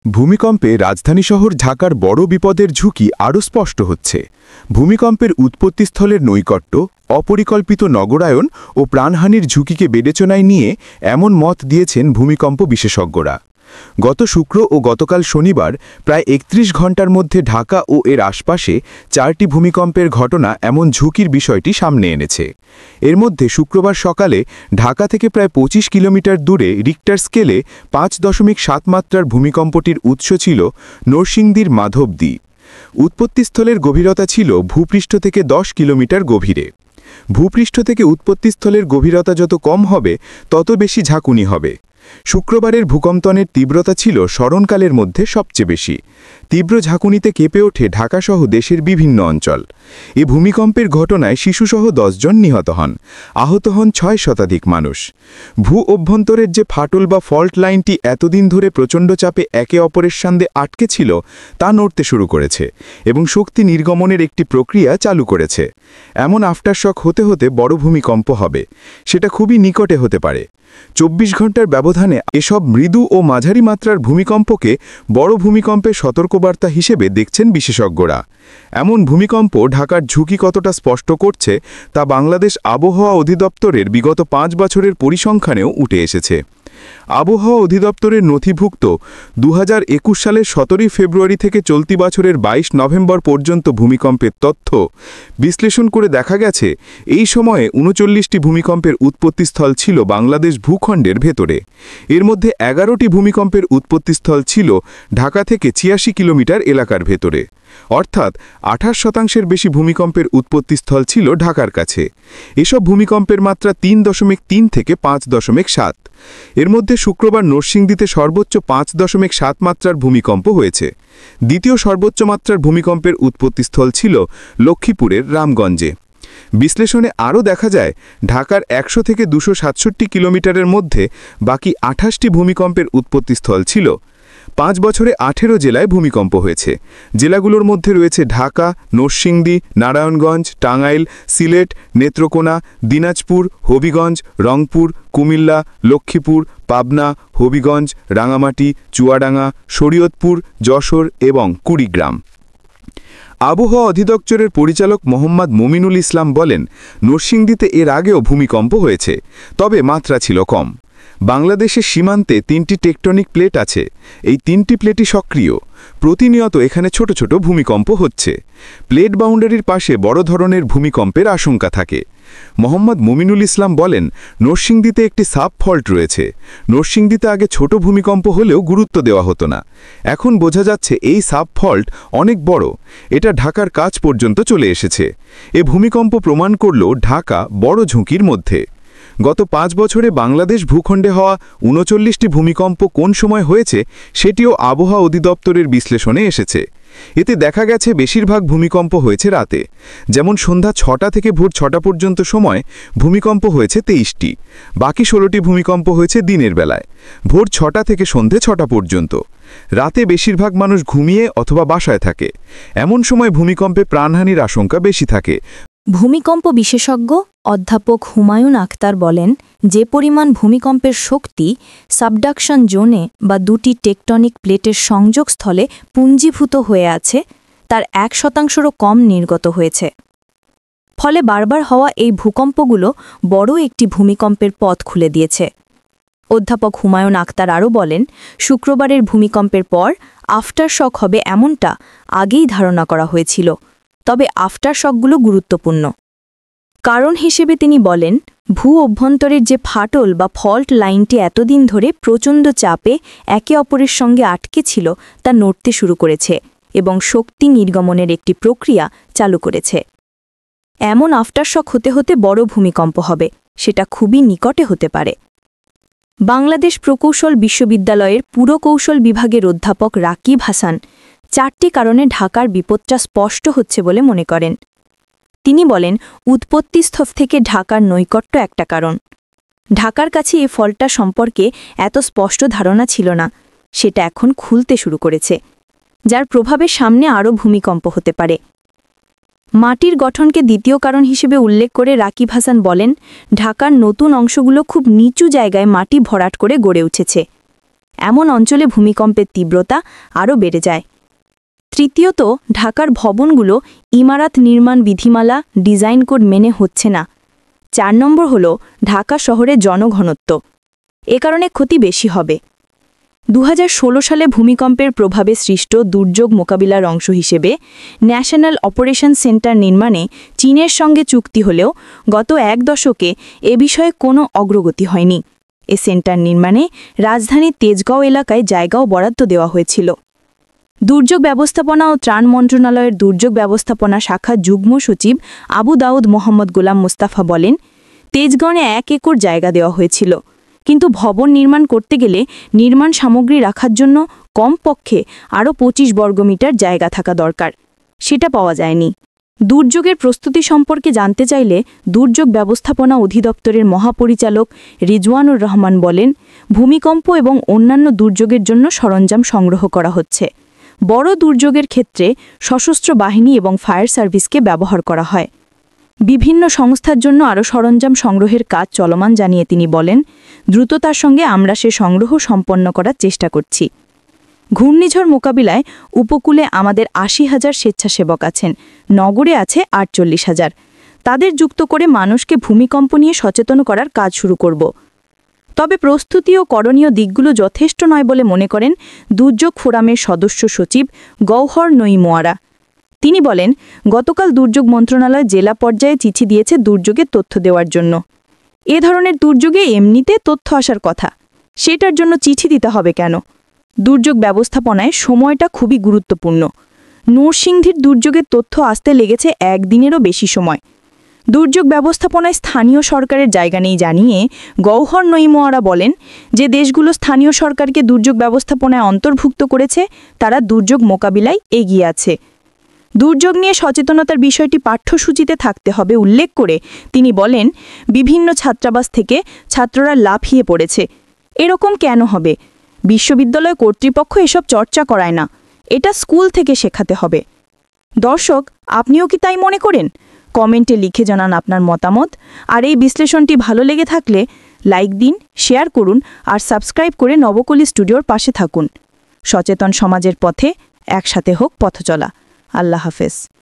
ভূমিকম্পে রাজধানী শহর ঢাকার বড় বিপদের ঝুঁকি আরও স্পষ্ট হচ্ছে। ভূমিকম্পের উৎপত্তিস্থলের নৈকট্য, অপরিকল্পিত নগরায়ন ও প্রাণহানির ঝুঁকিকে বিবেচনায় নিয়ে এমন মত দিয়েছেন ভূমিকম্প বিশেষজ্ঞরা। গত শুক্র ও গতকাল শনিবার প্রায় ৩১ ঘণ্টার মধ্যে ঢাকা ও এর আশপাশে ৪টি ভূমিকম্পের ঘটনা এমন ঝুঁকির বিষয়টি সামনে এনেছে। এর মধ্যে শুক্রবার সকালে ঢাকা থেকে প্রায় ২৫ কিলোমিটার দূরে রিক্টার স্কেলে ৫.৭ মাত্রার ভূমিকম্পটির উৎস ছিল নরসিংদীর মাধবদী। উৎপত্তিস্থলের গভীরতা ছিল ভূপৃষ্ঠ থেকে ১০ কিলোমিটার গভীরে। ভূপৃষ্ঠ থেকে উৎপত্তিস্থলের গভীরতা যত কম হবে তত বেশি ঝাঁকুনি হবে। শুক্রবারের ভূকম্পনের তীব্রতা ছিল স্মরণকালের মধ্যে সবচেয়ে বেশি। তীব্র ঝাঁকুনিতে কেঁপে ওঠে ঢাকাসহ দেশের বিভিন্ন অঞ্চল। এ ভূমিকম্পের ঘটনায় শিশুসহ ১০ জন নিহত হন, আহত হন ৬ শতাধিক মানুষ। ভূ অভ্যন্তরের যে ফাটল বা ফল্ট লাইনটি এতদিন ধরে প্রচণ্ড চাপে একে অপরের সাথে আটকে ছিল তা নড়তে শুরু করেছে এবং শক্তি নির্গমনের একটি প্রক্রিয়া চালু করেছে। এমন আফটারশক হতে হতে বড় ভূমিকম্প হবে, সেটা খুবই নিকটে হতে পারে। ২৪ ঘণ্টার ব্যবধানে এসব মৃদু ও মাঝারি মাত্রার ভূমিকম্পকে বড় ভূমিকম্পের সতর্কবার্তা হিসেবে দেখছেন বিশেষজ্ঞরা। এমন ভূমিকম্প ঢাকার ঝুঁকি কতটা স্পষ্ট করছে তা বাংলাদেশ আবহাওয়া অধিদপ্তরের বিগত ৫ বছরের পরিসংখ্যানেও উঠে এসেছে। আবহাওয়া অধিদপ্তরের নথিভুক্ত ২০২১ সালের ১৭ ফেব্রুয়ারি থেকে চলতি বছরের ২২ নভেম্বর পর্যন্ত ভূমিকম্পের তথ্য বিশ্লেষণ করে দেখা গেছে, এই সময়ে ৩৯টি ভূমিকম্পের উৎপত্তিস্থল ছিল বাংলাদেশ ভূখণ্ডের ভেতরে। এর মধ্যে ১১টি ভূমিকম্পের উৎপত্তিস্থল ছিল ঢাকা থেকে ৮৬ কিলোমিটার এলাকার ভেতরে, অর্থাৎ ২৮% বেশি ভূমিকম্পের উৎপত্তিস্থল ছিল ঢাকার কাছে। এসব ভূমিকম্পের মাত্রা ৩.৩ থেকে ৫.৭। এর মধ্যে শুক্রবার নরসিংদীতে সর্বোচ্চ ৫.৭ মাত্রার ভূমিকম্প হয়েছে। দ্বিতীয় সর্বোচ্চ মাত্রার ভূমিকম্পের উৎপত্তিস্থল ছিল লক্ষ্মীপুরের রামগঞ্জে। বিশ্লেষণে আরও দেখা যায়, ঢাকার ১০০ থেকে ২৬৭ কিলোমিটারের মধ্যে বাকি ২৮টি ভূমিকম্পের উৎপত্তিস্থল ছিল। ৫ বছরে ১৮ জেলায় ভূমিকম্প হয়েছে। জেলাগুলোর মধ্যে রয়েছে ঢাকা, নরসিংদী, নারায়ণগঞ্জ, টাঙ্গাইল, সিলেট, নেত্রকোনা, দিনাজপুর, হবিগঞ্জ, রংপুর, কুমিল্লা, লক্ষ্মীপুর, পাবনা, হবিগঞ্জ, রাঙামাটি, চুয়াডাঙ্গা, শরীয়তপুর, যশোর এবং কুড়িগ্রাম। আবহাওয়া অধিদপ্তরের পরিচালক মোহাম্মদ মুমিনুল ইসলাম বলেন, নরসিংদীতে এর আগেও ভূমিকম্প হয়েছে, তবে মাত্রা ছিল কম। বাংলাদেশের সীমান্তে ৩টি টেকটনিক প্লেট আছে। এই ৩টি প্লেটই সক্রিয়। প্রতিনিয়ত এখানে ছোট ছোট ভূমিকম্প হচ্ছে। প্লেট বাউন্ডারির পাশে বড় ধরনের ভূমিকম্পের আশঙ্কা থাকে। মোহাম্মদ মুমিনুল ইসলাম বলেন, নরসিংদীতে একটি সাব ফল্ট রয়েছে। নরসিংদীতে আগে ছোট ভূমিকম্প হলেও গুরুত্ব দেওয়া হতো না। এখন বোঝা যাচ্ছে এই সাব ফল্ট অনেক বড়, এটা ঢাকার কাছ পর্যন্ত চলে এসেছে। এ ভূমিকম্প প্রমাণ করল ঢাকা বড় ঝুঁকির মধ্যে। গত ৫ বছরে বাংলাদেশ ভূখণ্ডে হওয়া ৩৯টি ভূমিকম্প কোন সময় হয়েছে সেটিও আবহাওয়া অধিদপ্তরের বিশ্লেষণে এসেছে। এতে দেখা গেছে বেশিরভাগ ভূমিকম্প হয়েছে রাতে, যেমন সন্ধ্যা ৬টা থেকে ভোর ৬টা পর্যন্ত সময় ভূমিকম্প হয়েছে ২৩টি। বাকি ১৬টি ভূমিকম্প হয়েছে দিনের বেলায়, ভোর ৬টা থেকে সন্ধে ৬টা পর্যন্ত। রাতে বেশিরভাগ মানুষ ঘুমিয়ে অথবা বাসায় থাকে। এমন সময় ভূমিকম্পে প্রাণহানির আশঙ্কা বেশি থাকে। ভূমিকম্প বিশেষজ্ঞ অধ্যাপক হুমায়ুন আখতার বলেন, যে পরিমাণ ভূমিকম্পের শক্তি সাবডাকশন জোনে বা দুটি টেকটনিক প্লেটের সংযোগস্থলে পুঞ্জীভূত হয়ে আছে তার ১%রও কম নির্গত হয়েছে। ফলে বারবার হওয়া এই ভূকম্পগুলো বড় একটি ভূমিকম্পের পথ খুলে দিয়েছে। অধ্যাপক হুমায়ুন আখতার আরও বলেন, শুক্রবারের ভূমিকম্পের পর আফটারশক হবে এমনটা আগেই ধারণা করা হয়েছিল, তবে আফটারশকগুলো গুরুত্বপূর্ণ। কারণ হিসেবে তিনি বলেন, ভূ অভ্যন্তরের যে ফাটল বা ফল্ট লাইনটি এতদিন ধরে প্রচণ্ড চাপে একে অপরের সঙ্গে আটকে ছিল তা নড়তে শুরু করেছে এবং শক্তি নির্গমনের একটি প্রক্রিয়া চালু করেছে। এমন আফটারশক হতে হতে বড় ভূমিকম্প হবে, সেটা খুবই নিকটে হতে পারে। বাংলাদেশ প্রকৌশল বিশ্ববিদ্যালয়ের পুরকৌশল বিভাগের অধ্যাপক রাকিব হাসান ৪টি কারণে ঢাকার বিপদটা স্পষ্ট হচ্ছে বলে মনে করেন। তিনি বলেন, উৎপত্তিস্থল থেকে ঢাকার নৈকট্য একটা কারণ। ঢাকার কাছে এই ফলটা সম্পর্কে এত স্পষ্ট ধারণা ছিল না, সেটা এখন খুলতে শুরু করেছে, যার প্রভাবে সামনে আরও ভূমিকম্প হতে পারে। মাটির গঠনকে দ্বিতীয় কারণ হিসেবে উল্লেখ করে রাকিব হাসান বলেন, ঢাকার নতুন অংশগুলো খুব নিচু জায়গায় মাটি ভরাট করে গড়ে উঠেছে। এমন অঞ্চলে ভূমিকম্পের তীব্রতা আরও বেড়ে যায়। তৃতীয়ত, ঢাকার ভবনগুলো ইমারত নির্মাণ বিধিমালা ডিজাইন কোড মেনে হচ্ছে না। 4 নম্বর হল ঢাকা শহরে জনঘনত্ব। এ কারণে ক্ষতি বেশি হবে। 2016 সালে ভূমিকম্পের প্রভাবে সৃষ্ট দুর্যোগ মোকাবিলার অংশ হিসেবে ন্যাশনাল অপারেশন সেন্টার নির্মাণে চীনের সঙ্গে চুক্তি হলেও গত 1 দশকে এ বিষয়ে কোনো অগ্রগতি হয়নি। এ সেন্টার নির্মাণে রাজধানীর তেজগাঁও এলাকায় জায়গাও বরাদ্দ দেওয়া হয়েছিল। দুর্যোগ ব্যবস্থাপনা ও ত্রাণ মন্ত্রণালয়ের দুর্যোগ ব্যবস্থাপনা শাখার যুগ্ম সচিব আবু দাউদ মোহাম্মদ গোলাম মুস্তাফা বলেন, তেজগাঁওয়ে 1 একর জায়গা দেওয়া হয়েছিল, কিন্তু ভবন নির্মাণ করতে গেলে নির্মাণ সামগ্রী রাখার জন্য কমপক্ষে আরও 25 বর্গমিটার জায়গা থাকা দরকার। সেটা পাওয়া যায়নি। দুর্যোগের প্রস্তুতি সম্পর্কে জানতে চাইলে দুর্যোগ ব্যবস্থাপনা অধিদপ্তরের মহাপরিচালক রিজওয়ানুর রহমান বলেন, ভূমিকম্প এবং অন্যান্য দুর্যোগের জন্য সরঞ্জাম সংগ্রহ করা হচ্ছে। বড় দুর্যোগের ক্ষেত্রে সশস্ত্র বাহিনী এবং ফায়ার সার্ভিসকে ব্যবহার করা হয়। বিভিন্ন সংস্থার জন্য আরও সরঞ্জাম সংগ্রহের কাজ চলমান জানিয়ে তিনি বলেন, দ্রুততার সঙ্গে আমরা সে সংগ্রহ সম্পন্ন করার চেষ্টা করছি। ঘূর্ণিঝড় মোকাবিলায় উপকূলে আমাদের 80,000 স্বেচ্ছাসেবক আছেন, নগরে আছে 48,000। তাদের যুক্ত করে মানুষকে ভূমিকম্প নিয়ে সচেতন করার কাজ শুরু করব। তবে প্রস্তুতি ও করণীয় দিকগুলো যথেষ্ট নয় বলে মনে করেন দুর্যোগ ফোরামের সদস্য সচিব গওহর নঈমোয়ারা। তিনি বলেন, গতকাল দুর্যোগ মন্ত্রণালয় জেলা পর্যায়ে চিঠি দিয়েছে দুর্যোগের তথ্য দেওয়ার জন্য। এ ধরনের দুর্যোগে এমনিতে তথ্য আসার কথা, সেটার জন্য চিঠি দিতে হবে কেন? দুর্যোগ ব্যবস্থাপনায় সময়টা খুবই গুরুত্বপূর্ণ। নরসিংদীর দুর্যোগের তথ্য আসতে লেগেছে 1 দিনেরও বেশি সময়। দুর্যোগ ব্যবস্থাপনায় স্থানীয় সরকারের জায়গা নেই জানিয়ে গওহর নঈমোয়ারা বলেন, যে দেশগুলো স্থানীয় সরকারকে দুর্যোগ ব্যবস্থাপনায় অন্তর্ভুক্ত করেছে তারা দুর্যোগ মোকাবিলায় এগিয়ে আছে। দুর্যোগ নিয়ে সচেতনতার বিষয়টি পাঠ্যসূচিতে থাকতে হবে উল্লেখ করে তিনি বলেন, বিভিন্ন ছাত্রাবাস থেকে ছাত্ররা লাফিয়ে পড়েছে। এরকম কেন হবে? বিশ্ববিদ্যালয় কর্তৃপক্ষ এসব চর্চা করায় না, এটা স্কুল থেকে শেখাতে হবে। দর্শক, আপনিও কি তাই মনে করেন? কমেন্টে লিখে জানান আপনার মতামত। আর এই বিশ্লেষণটি ভালো লেগে থাকলে লাইক দিন, শেয়ার করুন আর সাবস্ক্রাইব করে নবকলি স্টুডিওর পাশে থাকুন। সচেতন সমাজের পথে একসাথে হোক পথচলা। আল্লাহ হাফেজ।